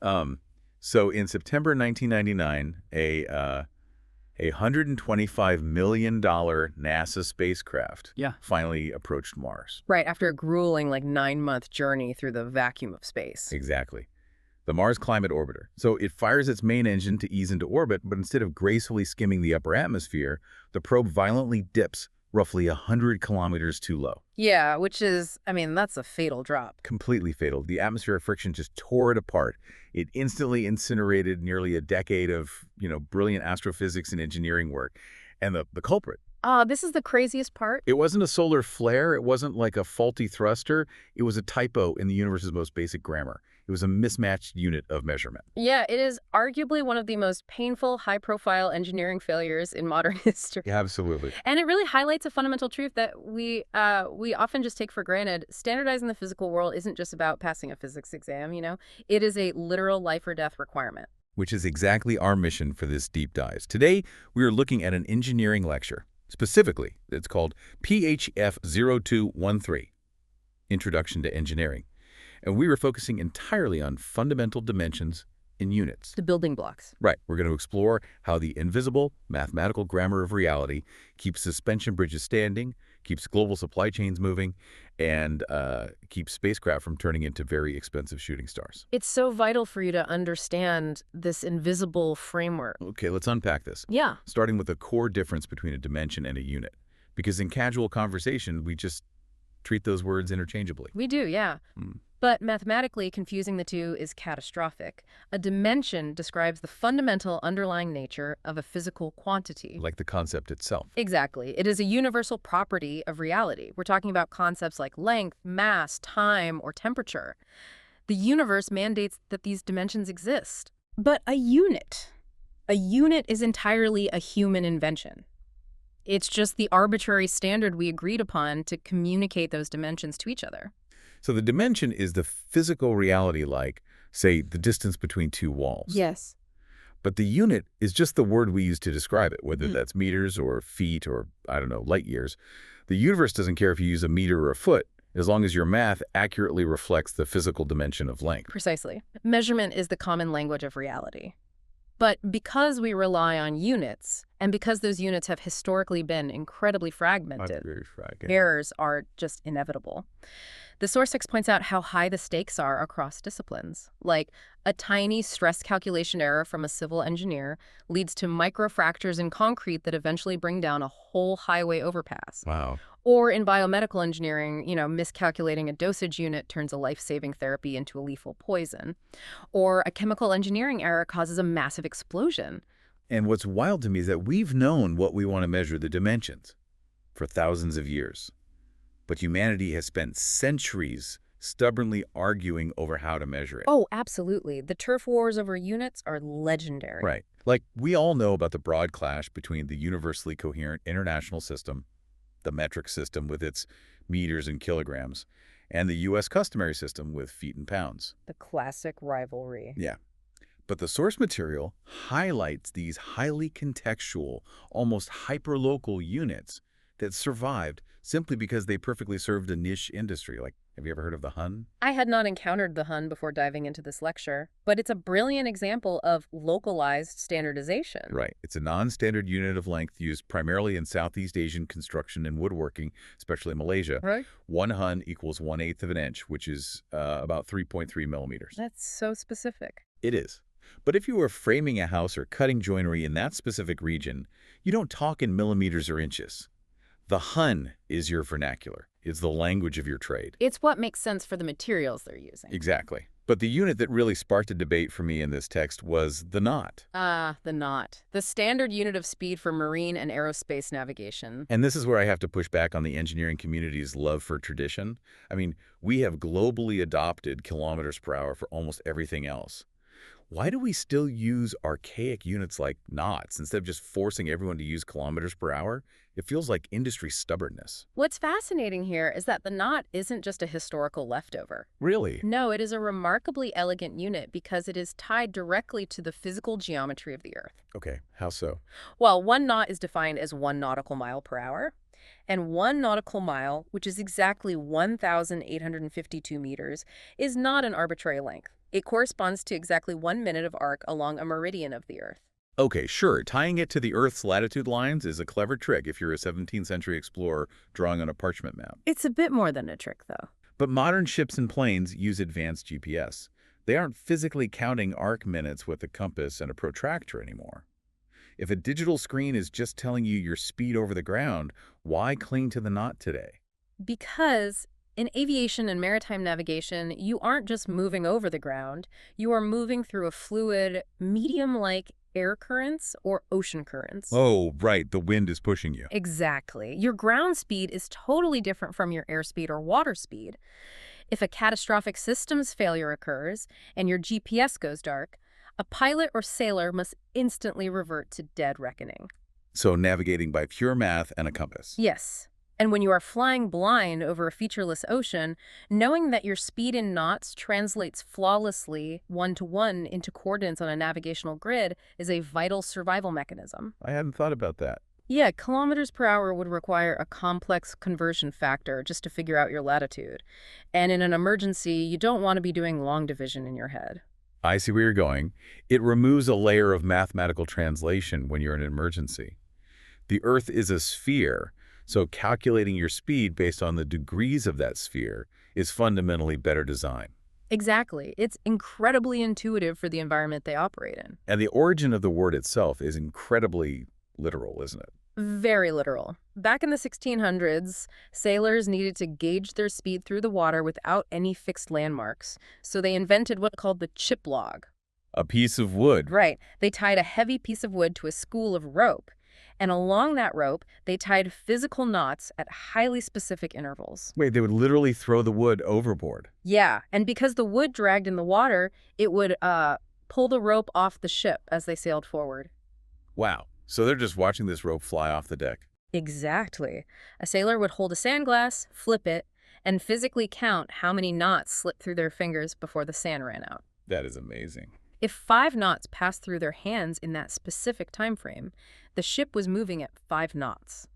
Um, so in September 1999, a $125 million NASA spacecraft Yeah. finally approached Mars. Right, after a grueling, like, 9-month journey through the vacuum of space. Exactly. The Mars Climate Orbiter. So it fires its main engine to ease into orbit, but instead of gracefully skimming the upper atmosphere, the probe violently dips roughly 100 kilometers too low. Yeah, which is, I mean, that's a fatal drop. Completely fatal. The atmospheric friction just tore it apart. It instantly incinerated nearly a decade of, brilliant astrophysics and engineering work. And the culprit, This is the craziest part. it wasn't a solar flare. It wasn't like a faulty thruster. It was a typo in the universe's most basic grammar. It was a mismatched unit of measurement. Yeah, it is arguably one of the most painful, high-profile engineering failures in modern history. Yeah, absolutely. And it really highlights a fundamental truth that we often just take for granted. Standardizing the physical world isn't just about passing a physics exam, It is a literal life or death requirement. Which is exactly our mission for this deep dive. Today, we are looking at an engineering lecture. Specifically, it's called PHF 0213, Introduction to Engineering. And we were focusing entirely on fundamental dimensions in units. The building blocks. Right. We're going to explore how the invisible mathematical grammar of reality keeps suspension bridges standing, keeps global supply chains moving, and keeps spacecraft from turning into very expensive shooting stars. It's so vital for you to understand this invisible framework. Okay, let's unpack this. Yeah. Starting with the core difference between a dimension and a unit. Because in casual conversation, we just treat those words interchangeably. We do, yeah. But mathematically, confusing the two is catastrophic. A dimension describes the fundamental underlying nature of a physical quantity. Like the concept itself. Exactly. It is a universal property of reality. We're talking about concepts like length, mass, time, or temperature. The universe mandates that these dimensions exist. But a unit is entirely a human invention. It's just the arbitrary standard we agreed upon to communicate those dimensions to each other. So the dimension is the physical reality like, say, the distance between two walls. Yes. But the unit is just the word we use to describe it, whether that's meters or feet or, light years. The universe doesn't care if you use a meter or a foot, as long as your math accurately reflects the physical dimension of length. Precisely. Measurement is the common language of reality. But because we rely on units, and because those units have historically been incredibly fragmented, errors are just inevitable. The source text points out how high the stakes are across disciplines. Like, a tiny stress calculation error from a civil engineer leads to microfractures in concrete that eventually bring down a whole highway overpass. Wow. Or in biomedical engineering, miscalculating a dosage unit turns a life-saving therapy into a lethal poison. Or a chemical engineering error causes a massive explosion. And what's wild to me is that we've known what we want to measure, the dimensions, for thousands of years. But humanity has spent centuries stubbornly arguing over how to measure it. Oh, absolutely. The turf wars over units are legendary. Right. Like, we all know about the broad clash between the universally coherent international system, the metric system with its meters and kilograms, and the U.S. customary system with feet and pounds. The classic rivalry. Yeah. But the source material highlights these highly contextual, almost hyperlocal units that survived simply because they perfectly served a niche industry. Like, have you ever heard of the Hun? I had not encountered the Hun before diving into this lecture, but it's a brilliant example of localized standardization. Right. It's a non-standard unit of length used primarily in Southeast Asian construction and woodworking, especially Malaysia. Right. 1 Hun equals 1/8 of an inch, which is about 3.3 millimeters. That's so specific. It is. But if you were framing a house or cutting joinery in that specific region, you don't talk in millimeters or inches. The Hun is your vernacular. It's the language of your trade. It's what makes sense for the materials they're using. Exactly. But the unit that really sparked a debate for me in this text was the knot. The knot. The standard unit of speed for marine and aerospace navigation. And this is where I have to push back on the engineering community's love for tradition. I mean, we have globally adopted kilometers per hour for almost everything else. Why do we still use archaic units like knots instead of just forcing everyone to use kilometers per hour? It feels like industry stubbornness. What's fascinating here is that the knot isn't just a historical leftover. Really? No, it is a remarkably elegant unit because it is tied directly to the physical geometry of the Earth. Okay, how so? Well, 1 knot is defined as 1 nautical mile per hour. And 1 nautical mile, which is exactly 1,852 meters, is not an arbitrary length. It corresponds to exactly 1 minute of arc along a meridian of the Earth. Okay, sure, tying it to the Earth's latitude lines is a clever trick if you're a 17th century explorer drawing on a parchment map. It's a bit more than a trick, though. But modern ships and planes use advanced GPS. They aren't physically counting arc minutes with a compass and a protractor anymore. If a digital screen is just telling you your speed over the ground, why cling to the knot today? Because in aviation and maritime navigation, you aren't just moving over the ground, you are moving through a fluid, medium-like air currents or ocean currents. Oh, right, the wind is pushing you. Exactly. Your ground speed is totally different from your airspeed or water speed. If a catastrophic systems failure occurs and your GPS goes dark, a pilot or sailor must instantly revert to dead reckoning. So navigating by pure math and a compass. Yes. And when you are flying blind over a featureless ocean, knowing that your speed in knots translates flawlessly one-to-one into coordinates on a navigational grid is a vital survival mechanism. I hadn't thought about that. Yeah, kilometers per hour would require a complex conversion factor just to figure out your latitude. And in an emergency, you don't want to be doing long division in your head. I see where you're going. It removes a layer of mathematical translation when you're in an emergency. The Earth is a sphere, so calculating your speed based on the degrees of that sphere is fundamentally better design. Exactly. It's incredibly intuitive for the environment they operate in. And the origin of the word itself is incredibly literal, isn't it? Very literal. Back in the 1600s, sailors needed to gauge their speed through the water without any fixed landmarks, so they invented what's called the chip log. A piece of wood. Right. They tied a heavy piece of wood to a spool of rope, and along that rope, they tied physical knots at highly specific intervals. Wait, they would literally throw the wood overboard? Yeah, and because the wood dragged in the water, it would pull the rope off the ship as they sailed forward. Wow. So they're just watching this rope fly off the deck. Exactly. A sailor would hold a sand glass, flip it, and physically count how many knots slipped through their fingers before the sand ran out. That is amazing. If 5 knots passed through their hands in that specific time frame, the ship was moving at 5 knots.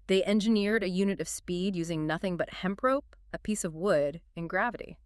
They engineered a unit of speed using nothing but hemp rope, a piece of wood, and gravity.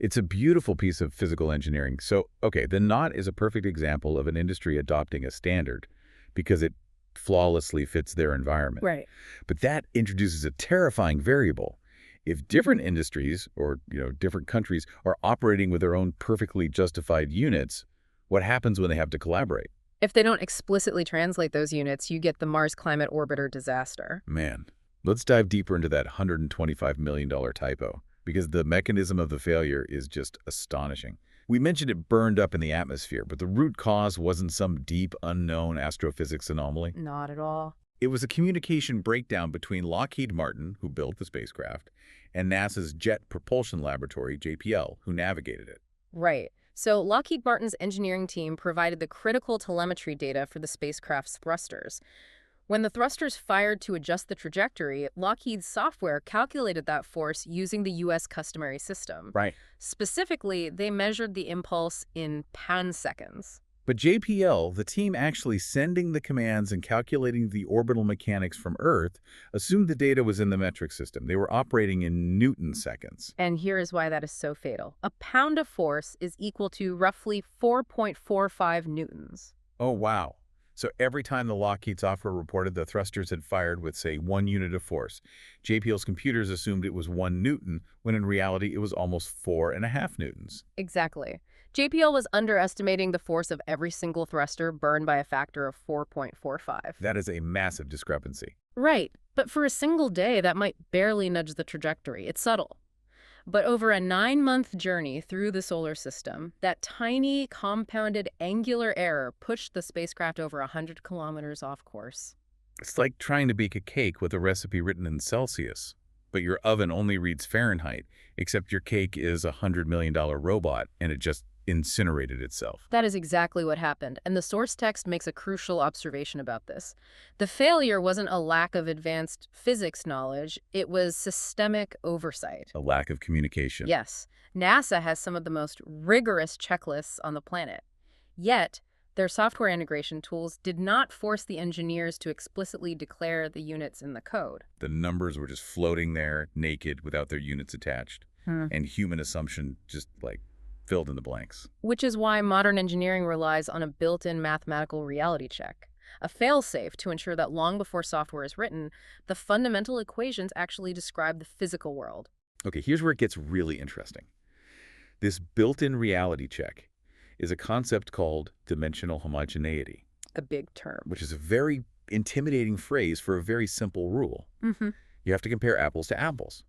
It's a beautiful piece of physical engineering. So, okay, the knot is a perfect example of an industry adopting a standard because it flawlessly fits their environment. Right. But that introduces a terrifying variable. If different industries or, different countries are operating with their own perfectly justified units, what happens when they have to collaborate? If they don't explicitly translate those units, you get the Mars Climate Orbiter disaster. Man, let's dive deeper into that $125 million typo, because the mechanism of the failure is just astonishing. We mentioned it burned up in the atmosphere, but the root cause wasn't some deep, unknown astrophysics anomaly. Not at all. It was a communication breakdown between Lockheed Martin, who built the spacecraft, and NASA's Jet Propulsion Laboratory, JPL, who navigated it. Right. So Lockheed Martin's engineering team provided the critical telemetry data for the spacecraft's thrusters. When the thrusters fired to adjust the trajectory, Lockheed's software calculated that force using the U.S. customary system. Right. Specifically, they measured the impulse in pound-seconds. But JPL, the team actually sending the commands and calculating the orbital mechanics from Earth, assumed the data was in the metric system. They were operating in Newton seconds. And here is why that is so fatal. A pound of force is equal to roughly 4.45 newtons. Oh, wow. So every time the Lockheed software reported the thrusters had fired with, say, 1 unit of force, JPL's computers assumed it was 1 newton, when in reality it was almost 4.5 newtons. Exactly. JPL was underestimating the force of every single thruster burned by a factor of 4.45. That is a massive discrepancy. Right. But for a single day, that might barely nudge the trajectory. It's subtle. But over a 9-month journey through the solar system, that tiny, compounded angular error pushed the spacecraft over 100 kilometers off course. It's like trying to bake a cake with a recipe written in Celsius, but your oven only reads Fahrenheit, except your cake is a $100 million robot, and it just incinerated itself. That is exactly what happened, and the source text makes a crucial observation about this. The failure wasn't a lack of advanced physics knowledge, it was systemic oversight. A lack of communication. Yes. NASA has some of the most rigorous checklists on the planet. Yet, their software integration tools did not force the engineers to explicitly declare the units in the code. The numbers were just floating there, naked, without their units attached. And human assumption just, filled in the blanks. Which is why modern engineering relies on a built-in mathematical reality check, a fail-safe to ensure that long before software is written, the fundamental equations actually describe the physical world. Okay, here's where it gets really interesting. This built-in reality check is a concept called dimensional homogeneity. A big term. Which is a very intimidating phrase for a very simple rule. You have to compare apples to apples.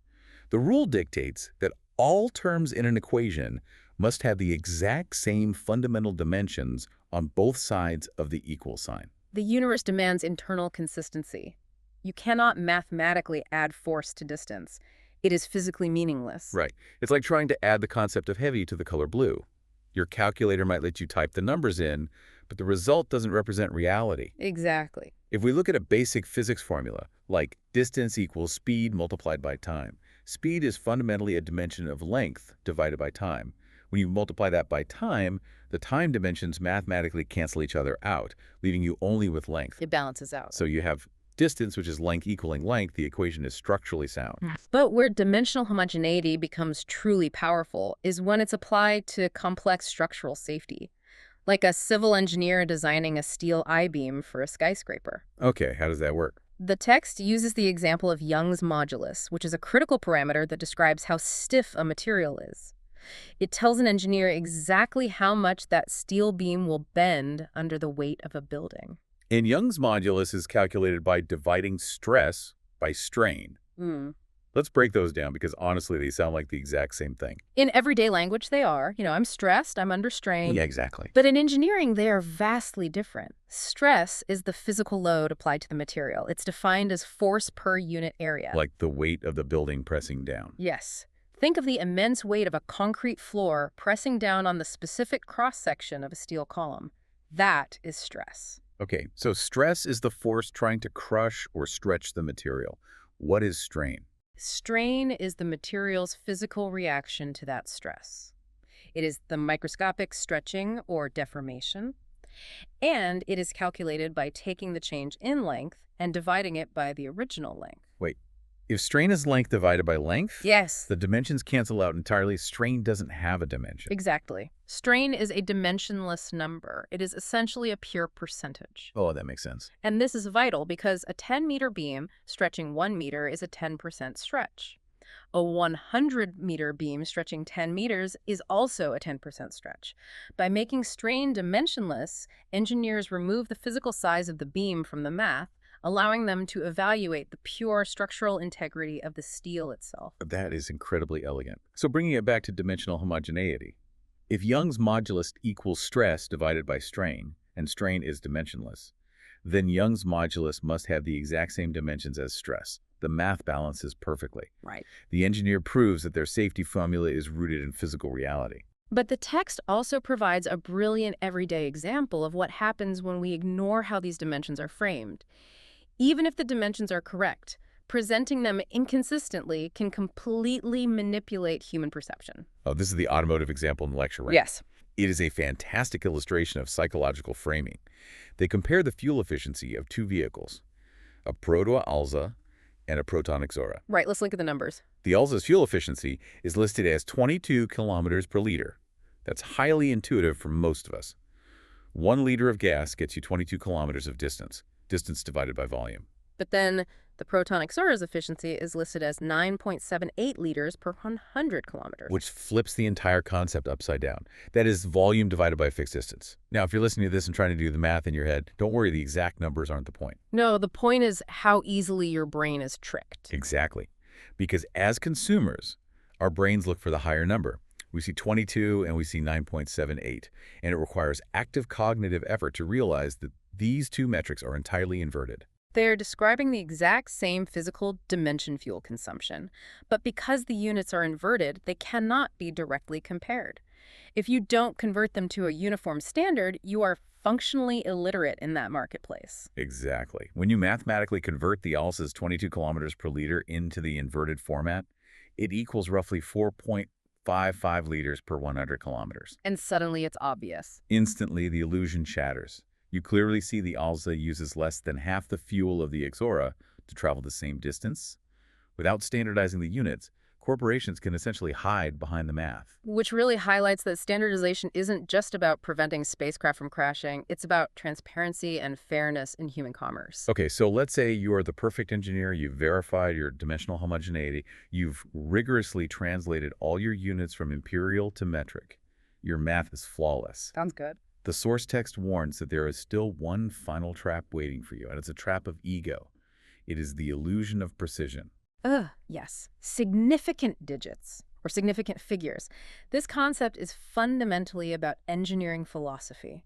The rule dictates that all terms in an equation must have the exact same fundamental dimensions on both sides of the equal sign. The universe demands internal consistency. You cannot mathematically add force to distance. It is physically meaningless. Right. It's like trying to add the concept of heavy to the color blue. Your calculator might let you type the numbers in, but the result doesn't represent reality. Exactly. If we look at a basic physics formula, like distance equals speed multiplied by time, speed is fundamentally a dimension of length divided by time. When you multiply that by time, the time dimensions mathematically cancel each other out, leaving you only with length. It balances out. So you have distance, which is length equaling length. The equation is structurally sound. But where dimensional homogeneity becomes truly powerful is when it's applied to complex structural safety, like a civil engineer designing a steel I-beam for a skyscraper. Okay, how does that work? The text uses the example of Young's modulus, which is a critical parameter that describes how stiff a material is. It tells an engineer exactly how much that steel beam will bend under the weight of a building. And Young's modulus is calculated by dividing stress by strain. Let's break those down because honestly, they sound like the exact same thing. In everyday language, they are. I'm stressed, I'm under strain. Yeah, exactly. But in engineering, they are vastly different. Stress is the physical load applied to the material. It's defined as force per unit area. Like the weight of the building pressing down. Yes. Think of the immense weight of a concrete floor pressing down on the specific cross-section of a steel column. That is stress. Okay, so stress is the force trying to crush or stretch the material. What is strain? Strain is the material's physical reaction to that stress. It is the microscopic stretching or deformation, and it is calculated by taking the change in length and dividing it by the original length. Wait, if strain is length divided by length? Yes. The dimensions cancel out entirely. Strain doesn't have a dimension. Exactly. Strain is a dimensionless number. It is essentially a pure percentage. Oh, that makes sense. And this is vital because a 10-meter beam stretching 1 meter is a 10% stretch. A 100-meter beam stretching 10 meters is also a 10% stretch. By making strain dimensionless, engineers remove the physical size of the beam from the math, allowing them to evaluate the pure structural integrity of the steel itself. That is incredibly elegant. So bringing it back to dimensional homogeneity, if Young's modulus equals stress divided by strain, and strain is dimensionless, then Young's modulus must have the exact same dimensions as stress. The math balances perfectly. Right. The engineer proves that their safety formula is rooted in physical reality. But the text also provides a brilliant everyday example of what happens when we ignore how these dimensions are framed. Even if the dimensions are correct, presenting them inconsistently can completely manipulate human perception. Oh, this is the automotive example in the lecture, right? Yes. It is a fantastic illustration of psychological framing. They compare the fuel efficiency of two vehicles, a Proto Alza and a Proton Exora. Right, let's look at the numbers. The Alza's fuel efficiency is listed as 22 kilometers per liter. That's highly intuitive for most of us. 1 liter of gas gets you 22 kilometers of distance divided by volume. But then the Proton Exora's efficiency is listed as 9.78 liters per 100 kilometers. Which flips the entire concept upside down. That is volume divided by a fixed distance. Now, if you're listening to this and trying to do the math in your head, don't worry, the exact numbers aren't the point. No, the point is how easily your brain is tricked. Exactly. Because as consumers, our brains look for the higher number. We see 22 and we see 9.78, and it requires active cognitive effort to realize that these two metrics are entirely inverted. They're describing the exact same physical dimension fuel consumption, but because the units are inverted, they cannot be directly compared. If you don't convert them to a uniform standard, you are functionally illiterate in that marketplace. Exactly. When you mathematically convert the Alza's 22 kilometers per liter into the inverted format, it equals roughly 4.55 liters per 100 kilometers. And suddenly it's obvious. Instantly, the illusion shatters. You clearly see the Alza uses less than half the fuel of the Exora to travel the same distance. Without standardizing the units, corporations can essentially hide behind the math. Which really highlights that standardization isn't just about preventing spacecraft from crashing, it's about transparency and fairness in human commerce. Okay, so let's say you are the perfect engineer, you've verified your dimensional homogeneity, you've rigorously translated all your units from imperial to metric. Your math is flawless. Sounds good. The source text warns that there is still one final trap waiting for you, and it's a trap of ego. It is the illusion of precision. Yes. Significant digits, or significant figures. This concept is fundamentally about engineering philosophy.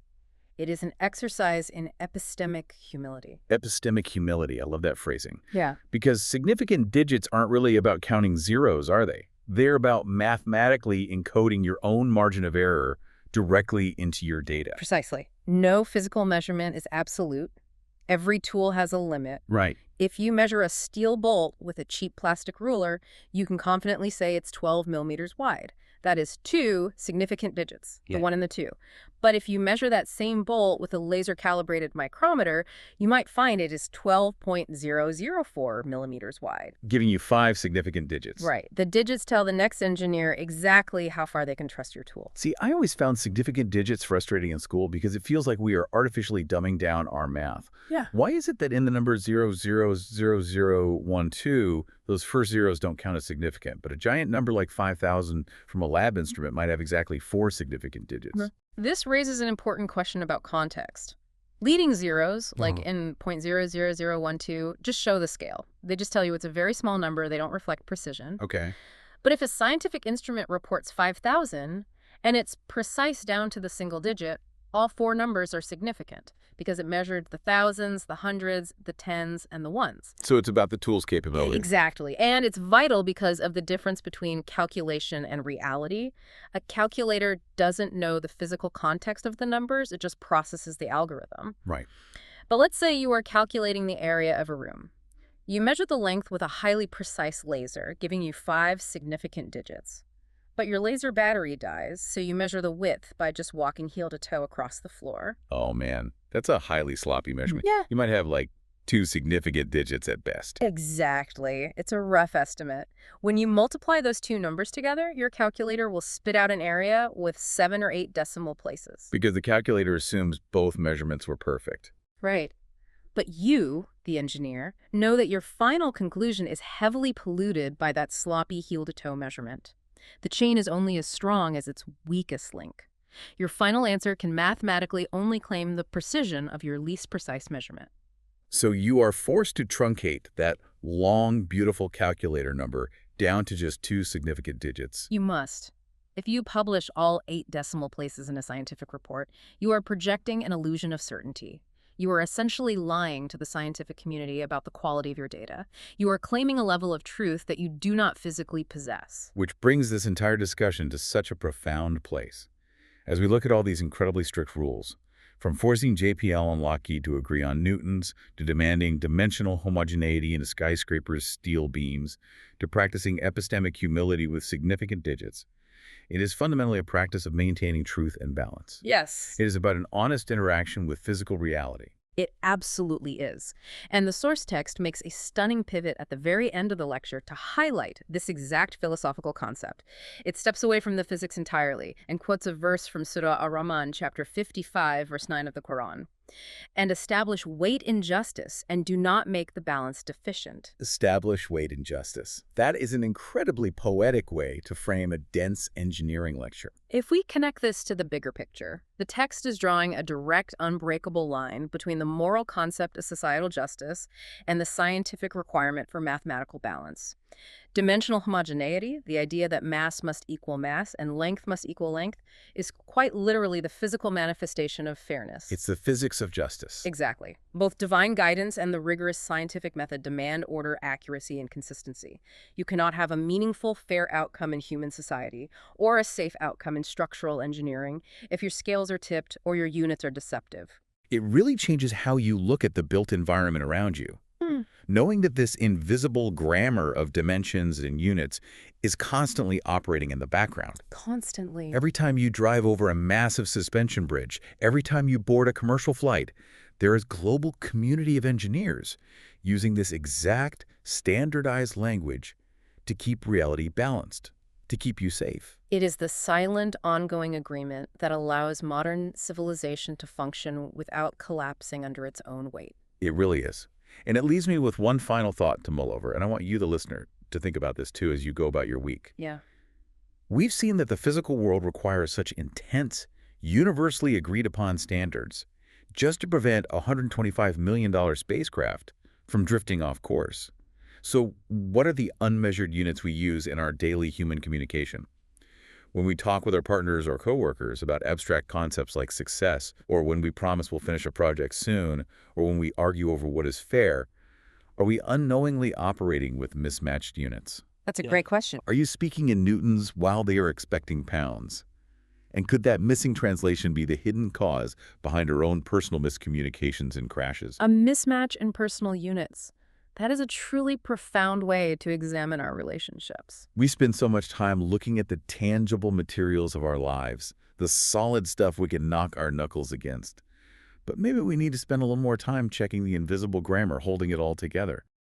It is an exercise in epistemic humility. Epistemic humility, I love that phrasing. Yeah. Because significant digits aren't really about counting zeros, are they? They're about mathematically encoding your own margin of error directly into your data. Precisely. No physical measurement is absolute. Every tool has a limit. Right. If you measure a steel bolt with a cheap plastic ruler, you can confidently say it's 12 millimeters wide. That is 2 significant digits, the 1 and the 2. But if you measure that same bolt with a laser-calibrated micrometer, you might find it is 12.004 millimeters wide. Giving you 5 significant digits. Right. The digits tell the next engineer exactly how far they can trust your tool. See, I always found significant digits frustrating in school because it feels like we are artificially dumbing down our math. Yeah. Why is it that in the number 000012, those first zeros don't count as significant, but a giant number like 5,000 from a lab instrument might have exactly 4 significant digits? This raises an important question about context. Leading zeros, like in 0.00012, just show the scale. They just tell you it's a very small number. They don't reflect precision. Okay. But if a scientific instrument reports 5,000, and it's precise down to the single digit, all 4 numbers are significant because it measured the thousands, the hundreds, the tens, and the ones. So it's about the tool's capability. Exactly. And it's vital because of the difference between calculation and reality. A calculator doesn't know the physical context of the numbers. It just processes the algorithm. Right. But let's say you are calculating the area of a room. You measure the length with a highly precise laser, giving you 5 significant digits. But your laser battery dies, so you measure the width by just walking heel to toe across the floor. Oh, man. That's a highly sloppy measurement. Yeah. You might have like 2 significant digits at best. Exactly. It's a rough estimate. When you multiply those 2 numbers together, your calculator will spit out an area with 7 or 8 decimal places. Because the calculator assumes both measurements were perfect. Right. But you, the engineer, know that your final conclusion is heavily polluted by that sloppy heel-to-toe measurement. The chain is only as strong as its weakest link. Your final answer can mathematically only claim the precision of your least precise measurement. So you are forced to truncate that long, beautiful calculator number down to just 2 significant digits. You must. If you publish all 8 decimal places in a scientific report, you are projecting an illusion of certainty. You are essentially lying to the scientific community about the quality of your data. You are claiming a level of truth that you do not physically possess. Which brings this entire discussion to such a profound place. As we look at all these incredibly strict rules, from forcing JPL and Lockheed to agree on newtons, to demanding dimensional homogeneity in a skyscraper's steel beams, to practicing epistemic humility with significant digits, it is fundamentally a practice of maintaining truth and balance. Yes. It is about an honest interaction with physical reality. It absolutely is. And the source text makes a stunning pivot at the very end of the lecture to highlight this exact philosophical concept. It steps away from the physics entirely and quotes a verse from Surah Ar-Rahman, chapter 55, verse 9 of the Quran. And establish weight in justice and do not make the balance deficient. Establish weight in justice. That is an incredibly poetic way to frame a dense engineering lecture. If we connect this to the bigger picture, the text is drawing a direct, unbreakable line between the moral concept of societal justice and the scientific requirement for mathematical balance. Dimensional homogeneity, the idea that mass must equal mass and length must equal length, is quite literally the physical manifestation of fairness. It's the physics of justice. Exactly. Both divine guidance and the rigorous scientific method demand order, accuracy, and consistency. You cannot have a meaningful, fair outcome in human society or a safe outcome in structural engineering if your scales are tipped or your units are deceptive. It really changes how you look at the built environment around you. Knowing that this invisible grammar of dimensions and units is constantly operating in the background. Constantly. Every time you drive over a massive suspension bridge, every time you board a commercial flight, there is a global community of engineers using this exact standardized language to keep reality balanced, to keep you safe. It is the silent, ongoing agreement that allows modern civilization to function without collapsing under its own weight. It really is. And it leaves me with one final thought to mull over, and I want you, the listener, to think about this too as you go about your week. Yeah. We've seen that the physical world requires such intense, universally agreed-upon standards just to prevent a $125 million spacecraft from drifting off course. So what are the unmeasured units we use in our daily human communication? When we talk with our partners or coworkers about abstract concepts like success, or when we promise we'll finish a project soon, or when we argue over what is fair, are we unknowingly operating with mismatched units? That's a great question. Are you speaking in newtons while they are expecting pounds? And could that missing translation be the hidden cause behind our own personal miscommunications and crashes? A mismatch in personal units. That is a truly profound way to examine our relationships. We spend so much time looking at the tangible materials of our lives, the solid stuff we can knock our knuckles against. But maybe we need to spend a little more time checking the invisible grammar holding it all together.